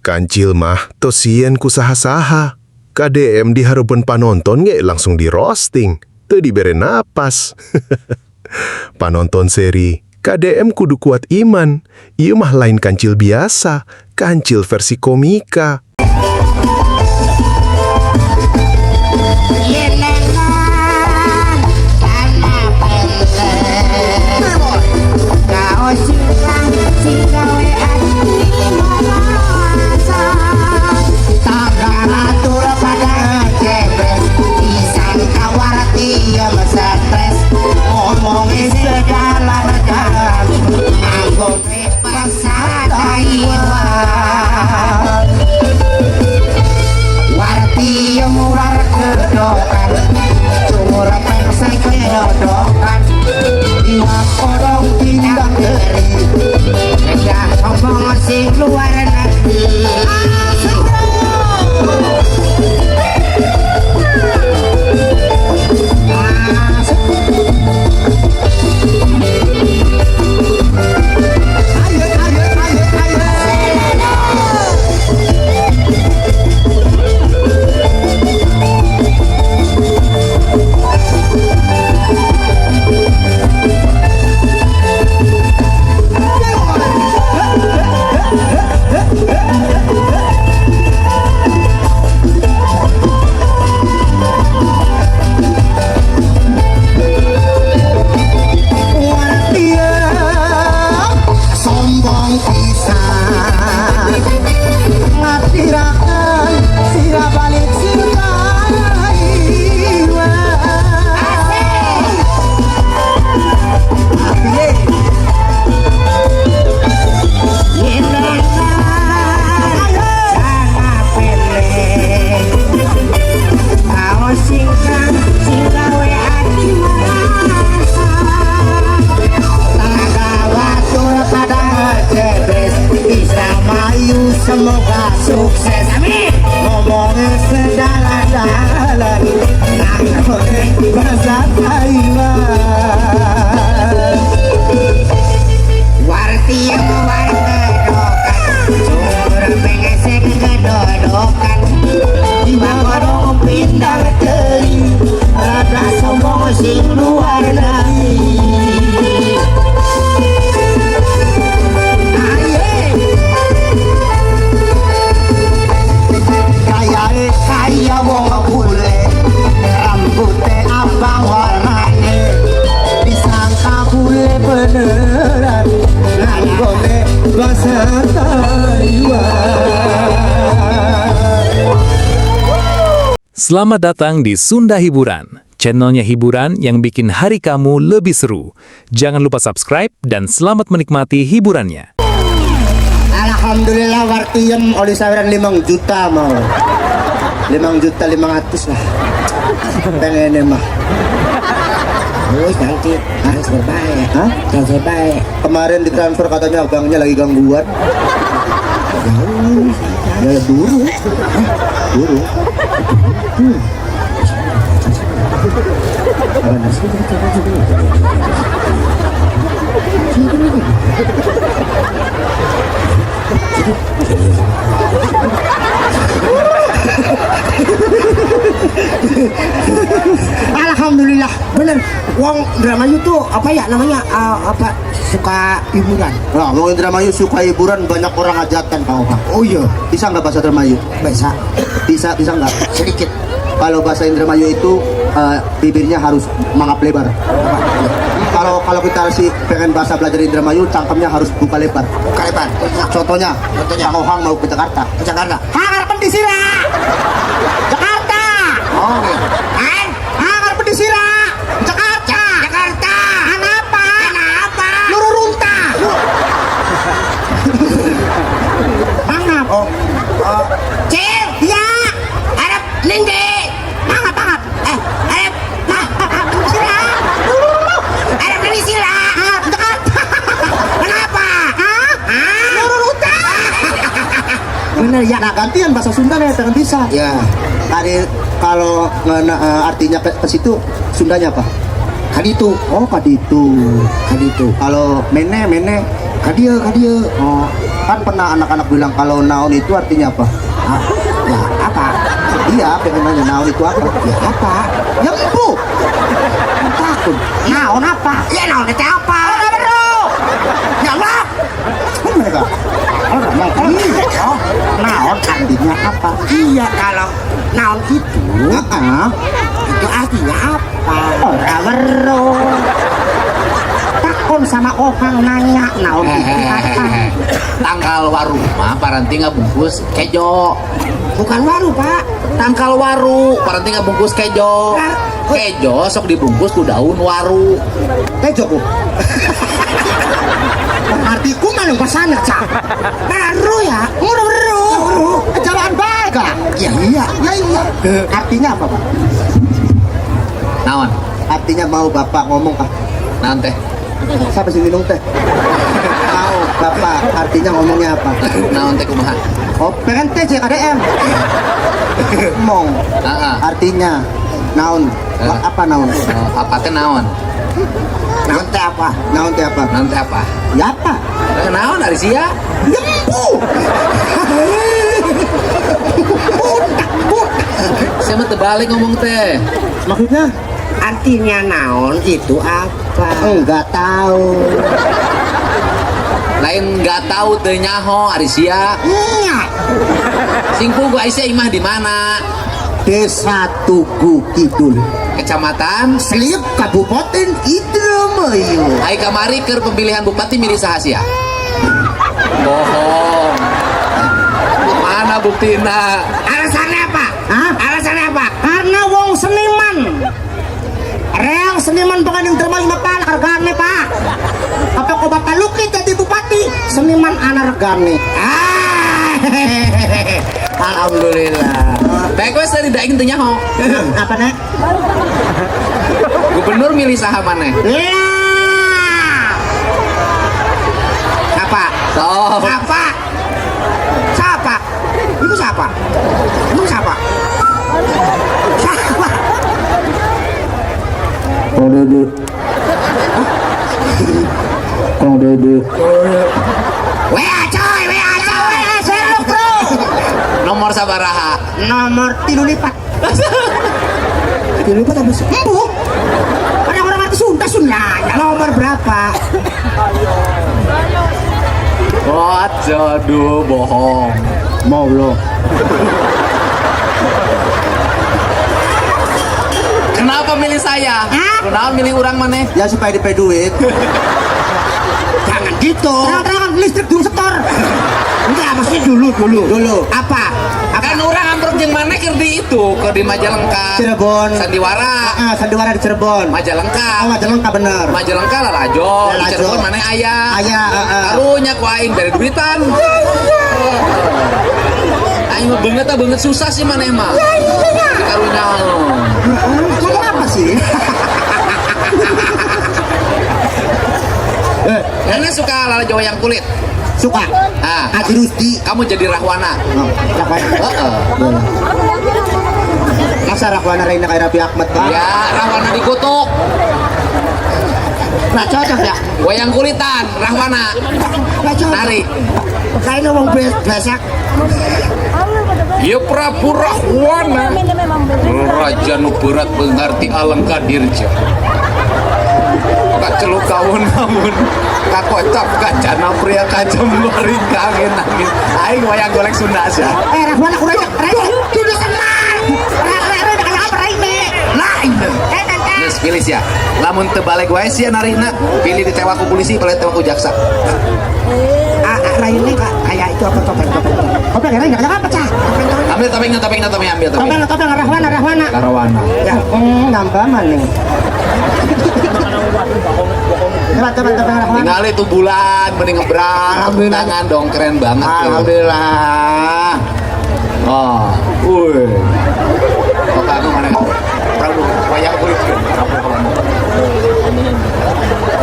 Kancil mah tosien ku saha-saha. KDM di harapan panonton ge langsung di roasting, teu dibere napas. Panonton seri, KDM kudu kuat iman. Ieu mah lain kancil biasa, kancil versi komika. Semoga sukses, amin. Ngomongnya sedalan-dalan, bahasa Taiwan. Warti yang mewartadokan, sumber pengesek kedodokan. Jiwa kodong pindah teri, rada sombong sing luar negeri. Kaya wong bule, rambutnya abang warnanya, disangka bule beneran, nganggone bahasa Taiwan. Selamat datang di Sunda Hiburan, channelnya hiburan yang bikin hari kamu lebih seru. Jangan lupa subscribe dan selamat menikmati hiburannya. Alhamdulillah wartiem oleh saweran 5 juta mau. 5.500.000 lah. Pengennya mah. Nanti transfer baik. Hah? Transfer baik. Kemarin ditransfer katanya banknya lagi gangguan. Ya buru. Buru. Alhamdulillah, bener. Wong Indramayu tuh apa ya namanya? Apa suka hiburan? Nah, Wong Indramayu suka hiburan, banyak orang hajatan kau Pak. Oh iya, bisa nggak bahasa Indramayu? Bisa. Bisa nggak? Sedikit. Kalau bahasa Indramayu itu bibirnya harus mangap lebar. Kalau kita sih pengen bahasa belajar Indramayu, cangkemnya harus buka lebar. Buka lebar. Contohnya, Kang Ohang mau ke Jakarta. Ke Jakarta. Hangar Pendisira. Jakarta. Oh. Hangar Pendisira. Jakarta. Jakarta. Kenapa? Lururunta. Mangap. Oh. Cil, ya. Harap ninggi. Mangap. Bener ya, nah gantian bahasa Sunda nih, jangan bisa. Ya, tadi kalau artinya ke situ Sundanya apa? Kaditu. Oh, kaditu. Kalau mene Kadia. Oh, kan pernah anak-anak bilang kalau naon itu artinya apa? Ya apa? Iya, pengen nanya naon itu apa? Ya apa? Ya empu. Takut. Naon apa? Ya naon itu apa? Ya Allah. Mereka. Naon artinya apa? Iya, kalau naon itu itu artinya apa? Orang bero. Takon sama orang nanya naon itu apa? Tangkal waru mah paranti ngabungkus kejo. Bukan waru, Pak. Tangkal waru paranti ngabungkus kejo. Kejo sok dibungkus ku daun waru. Joko. Artiku mana pasana, Cak? Baru ya, baru. Jalan baik, Kak. Ya iya. Artinya apa, Pak? Naon? Artinya mau Bapak ngomong, Kak. Naon teh? Siapa sih minum teh? Mau Bapak artinya ngomongnya apa? Naon teh kumaha? Oh, pengen teh JKDM. Ngomong. Artinya naon? Apa naon? Apa teh naon? Naon teh apa? Naon teh apa? Naon teh apa? Ya apa? Naon dari sia? Lembu. Saya mah terbalik ngomong teh. Maksudnya? Artinya naon itu apa? Enggak tahu. Lain nggak tahu teh nyaho ari sia. Iya. Singku gua Aisyah imah di mana? Desa Tugu Kidul, Kecamatan Seliep, Kabupaten Indramayu. ai kamari keur pemilihan bupati milih saha sia? Bohong. Mana buktina? Alasannya apa? Hah? Alasannya apa? Karena wong seniman. Real seniman pengen Indramayu Bapak hargane, Pak. Apa kok Bapak Luki jadi bupati? Seniman anargane. Alhamdulillah. Baik wes dari daing teu nyaho. Apa nek? Gubernur milih saha maneh? Ya. Apa? Sok. Siapa? Siapa? Itu siapa? Itu siapa? Siapa? Wea coy, seruk bro. Nomor sabaraha? Nomor 3 lipat. 3 lipat habis. Empu. Orang-orang arti Sunda nanya nomor berapa? Oh, jodoh bohong. Mau lo. Kenapa milih saya? Hah? Kenapa milih orang maneh? Ya supaya dipay duit. Jangan gitu. Terang listrik dulu setor. Enggak, maksudnya dulu. Apa? Kan orang ambruk jeung maneh keur di itu, keur di Majalengka. Cirebon. Sandiwara. Sandiwara di Cirebon. Majalengka. Oh, Majalengka bener. Majalengka lalajo. Di Lalajo. Cirebon maneh aya. Aya, Karunya ku aing dari duitan. Aing mah beungeut susah sih maneh mah. Karunya. Ngomong apa sih? Karena suka lalajo wayang kulit. Suka. Haji Rusdi. Kamu jadi Rahwana. Masa Rahwana Reina kayak Raffi Ahmad kan? Ya, Rahwana dikutuk. Nggak cocok ya? Wayang kulitan, Rahwana. Nggak cocok. Nari. Kayak ngomong besak. Ya Prabu Rahwana. Raja nu berat mengerti alengka dirja. Kaceluk kawun namun kakocap kacana pria kajemloring kaangin-angin. Aing wayang golek Sunda sia. Rahwana udah sudah senang. Rahwana kayak apa ini? Lain. Geus pilih sia. Lamun teu balik wae sia narina, pilih ditewa ku polisi, pilih ditewa ku jaksa. Lainnya kayak itu apa topeng. Topeng ya, enggak apa cah. Ambil topengnya ambil topeng. Topeng Rahwana. Karawana. Ya, nambah mana? Coba Rahwana. Tinggal itu bulan mending ngebrang. Alhamdulillah. Tangan dong keren banget. tuh. Alhamdulillah. Oh, wuih. Kok kamu mana? Prabu, wayang kulit.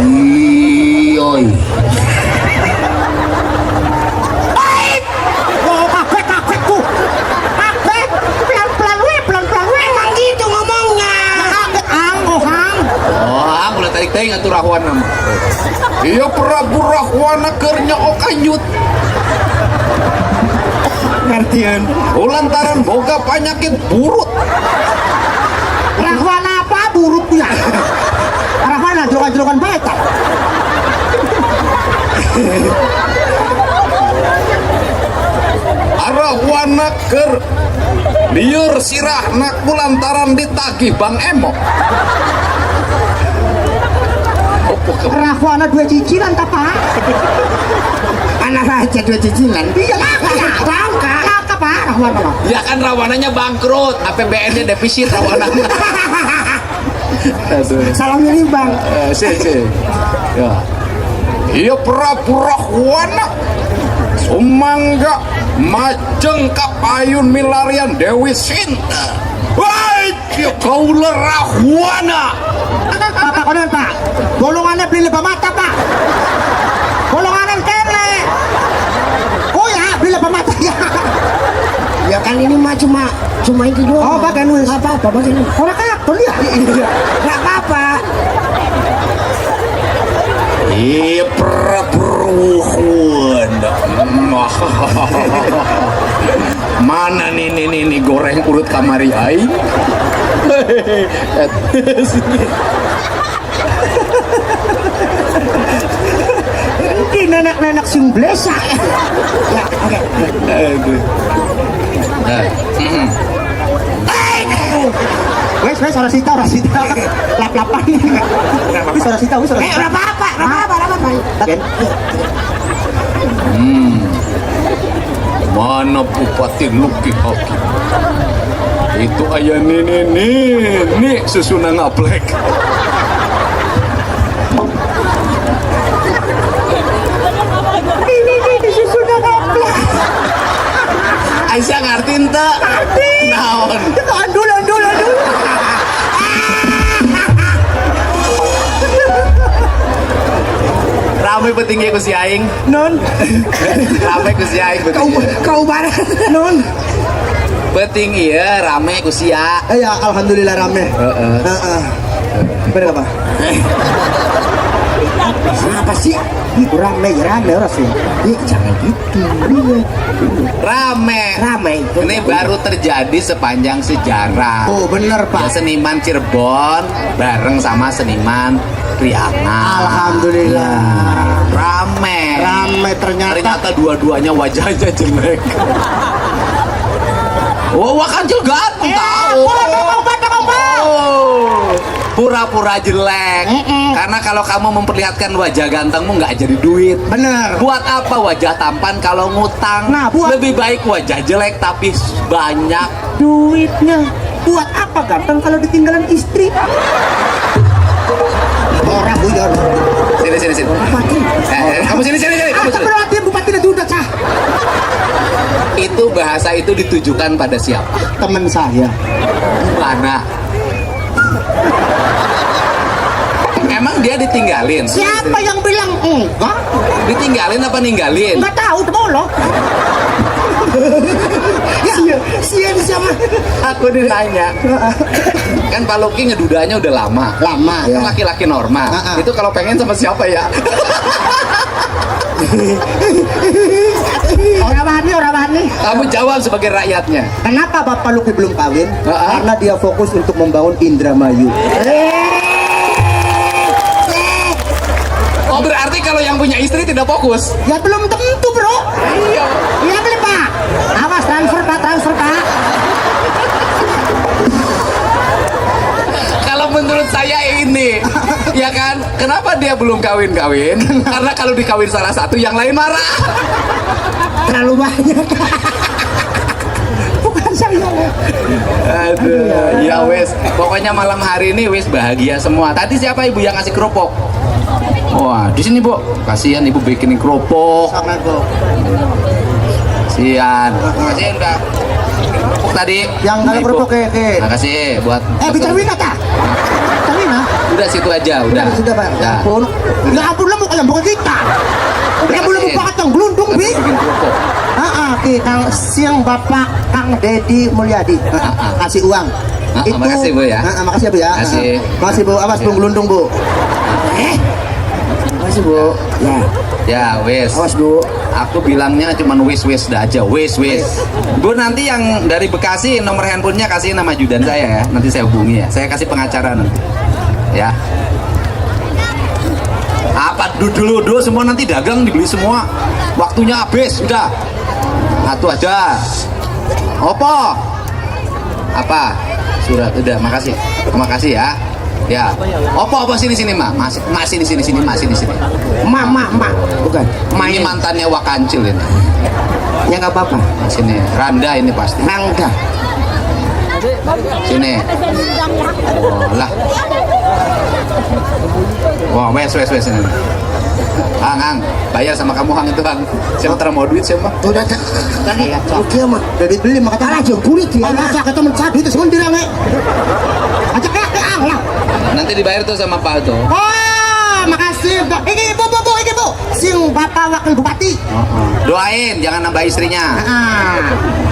Iyoi. Kakek ku. Kakek, pelan-pelan we emang gitu ngomongnya. Kakek ang. Oh, mulai tarik-tarik atuh Rahwana mah. Ieu Prabu Rahwana keur nyaokanyut. Ngertieun. Lantaran boga penyakit burut. Rahwana apa buruk ya? Rahwana julukan-julukan baik tak? Rahwana keur lieur sirahna lantaran ditagih Bang Emo. Rahwana 2 cicilan tak Pak? Anak aja 2 cicilan. Iya bangka. Apa Pak Rahwana Pak? Ya kan Rahwananya bangkrut, APBN-nya defisit Rahwana. Salam ini Bang. Ya. Iya Prabu Rahwana sumangga majeng kapayun milarian Dewi Sinta. Wah, ieu kaula Rahwana. Pak konon Pak. Golongannya beli lebah mata Pak. Golongannya kene. Oh ya, beli lebah mata ya. Ya kan ini mah cuma itu doang. Oh, bagian nulis. Apa-apa bagian. Orang kakak ya. Enggak apa-apa. Prabu mana nih goreng urut kamari aing. Ini nenek-nenek sing blesa. Ya, oke. Wes orang sita. Lap-lapan. Wis orang sita. Ora apa-apa. Mana Bupati Luki Hakim? Itu ayah nih susuna ngaplek. Ini susuna ngaplek. Aisyah ngerti ente? Naon? Andul. Rame petinggi ku si aing. Non. Rame ku si aing Kau bareng. Non. Petinggi ya rame ku si ya. Ya alhamdulillah rame. Bener apa? Apa sih? Rame orang sih. Jangan gitu. Rame. Ini baru terjadi sepanjang sejarah. Oh bener Ya, Pak. seniman Cirebon bareng sama seniman Priangan. Alhamdulillah. Rame ternyata dua-duanya wajahnya jelek. Kan juga tahu. Pura-pura jelek. Karena kalau kamu memperlihatkan wajah gantengmu nggak jadi duit. Bener. Buat apa wajah tampan kalau ngutang? Nah, lebih baik wajah jelek tapi banyak duitnya. Buat apa ganteng kalau ditinggalan istri? Orang buyar. Sini. Kamu sini. Kamu sini. Berarti bupati udah cah. Itu bahasa itu ditujukan pada siapa? Teman saya. Mana? Emang dia ditinggalin? Siapa yang bilang enggak? Ditinggalin apa ninggalin? Enggak tahu, tolong. Sia sama. Aku ditanya. Kan Pak Luki ngedudanya udah lama. Lama ya. Kan laki-laki normal. Itu kalau pengen sama siapa ya? Orang wani. Kamu jawab sebagai rakyatnya. Kenapa Bapak Luki belum kawin? Karena dia fokus untuk membangun Indramayu. Oh berarti kalau yang punya istri tidak fokus? Ya belum tentu bro. Iya. Iya beli Pak. Awas transfer Pak. Kalau menurut saya ini, ya kan? Kenapa dia belum kawin-kawin? Karena kalau dikawin salah satu, yang lain marah. Terlalu banyak. Bukan saya. Aduh, ya wes. Pokoknya malam hari ini wes bahagia semua. Tadi siapa ibu yang ngasih kerupuk? Wah, di sini bu. Kasihan ibu bikinin kerupuk. Assalamualaikum. Kasihan. Kasihan udah. Kerupuk tadi. Yang kalau Ibu. kerupuk ke. Makasih buat. Bicara Wina tak? Wina? Udah situ aja, udah. Sudah Pak. Ya ampun. Ya ampun lah bukan kita. Ya boleh buka yang gelundung bi. Bikin kerupuk. Kang siang Bapak Kang Dedi Mulyadi. Kasih uang. Makasih Bu ya. Makasih ya Bu ya. Makasih. Makasih Bu. Awas Bu gelundung Bu. Makasih Bu. Ya, Ya, wes. awas Bu. Aku bilangnya cuman wes dah aja, wes. Bu, nanti yang dari Bekasi nomor handphonenya kasih nama ajudan saya ya. Nanti saya hubungi ya. Saya kasih pengacara nanti. Ya. Apa dulu semua nanti dagang dibeli semua. Waktunya habis, udah. Satu aja. Apa? Surat, udah, makasih. Terima kasih ya. Ya. Apa sini Mak. Mas sini. Mak. Bukan. Ini mantannya Wakancil ini. Ya nggak apa-apa. Sini, Randa ini pasti. Rangga. Sini. Oh, lah. Wah, wes ini. Hang, bayar sama kamu Hang itu Hang. Siapa mau duit siapa? Udah tadi oke mah. Udah dibeli maka tak aja kulit ya. Masa kata mencari itu semua dirang ajak ya lah. Nanti dibayar tuh sama Pak tuh. Oh, makasih. Ini Bu, sing Bapak Wakil Bupati. Doain jangan nambah istrinya. Ah.